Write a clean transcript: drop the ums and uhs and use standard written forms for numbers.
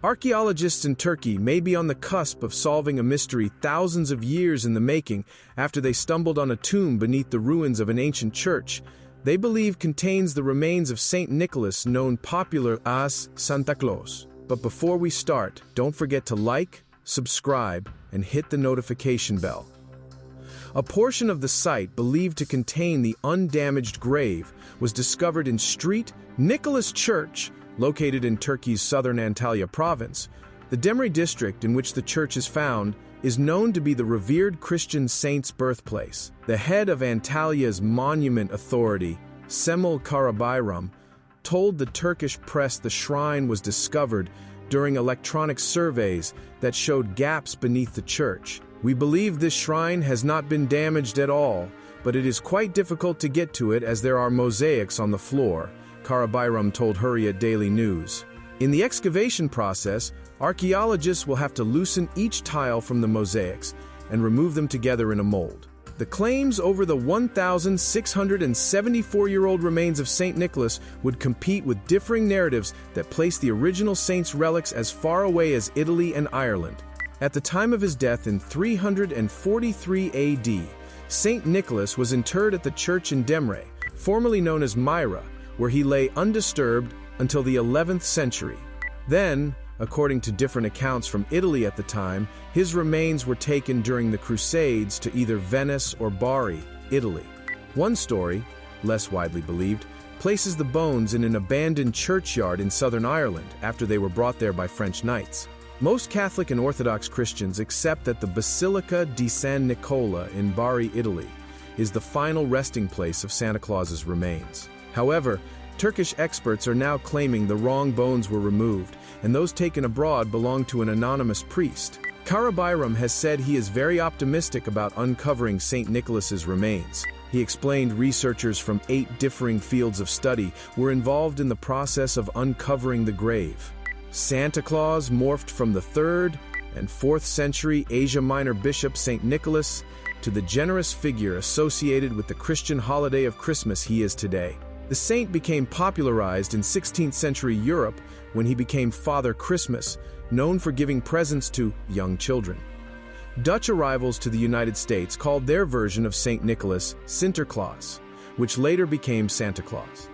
Archaeologists in Turkey may be on the cusp of solving a mystery thousands of years in the making after they stumbled on a tomb beneath the ruins of an ancient church they believe contains the remains of Saint Nicholas, known popularly as Santa Claus. But before we start, don't forget to like, subscribe, and hit the notification bell. A portion of the site believed to contain the undamaged grave was discovered in St. Nicholas Church, located in Turkey's southern Antalya province. The Demre district in which the church is found is known to be the revered Christian saint's birthplace. The head of Antalya's monument authority, Semel Karabayram, told the Turkish press the shrine was discovered during electronic surveys that showed gaps beneath the church. "We believe this shrine has not been damaged at all, but it is quite difficult to get to it as there are mosaics on the floor," Karabayram told Hurriyet Daily News. In the excavation process, archaeologists will have to loosen each tile from the mosaics and remove them together in a mold. The claims over the 1,674-year-old remains of St. Nicholas would compete with differing narratives that place the original saint's relics as far away as Italy and Ireland. At the time of his death in 343 AD, St. Nicholas was interred at the church in Demre, formerly known as Myra, where he lay undisturbed until the 11th century. Then, according to different accounts from Italy at the time, his remains were taken during the Crusades to either Venice or Bari, Italy. One story, less widely believed, places the bones in an abandoned churchyard in southern Ireland after they were brought there by French knights. Most Catholic and Orthodox Christians accept that the Basilica di San Nicola in Bari, Italy, is the final resting place of Santa Claus's remains. However, Turkish experts are now claiming the wrong bones were removed, and those taken abroad belong to an anonymous priest. Karabayram has said he is very optimistic about uncovering St. Nicholas's remains. He explained researchers from 8 differing fields of study were involved in the process of uncovering the grave. Santa Claus morphed from the 3rd and 4th century Asia Minor bishop St. Nicholas to the generous figure associated with the Christian holiday of Christmas he is today. The saint became popularized in 16th century Europe when he became Father Christmas, known for giving presents to young children. Dutch arrivals to the United States called their version of St. Nicholas Sinterklaas, which later became Santa Claus.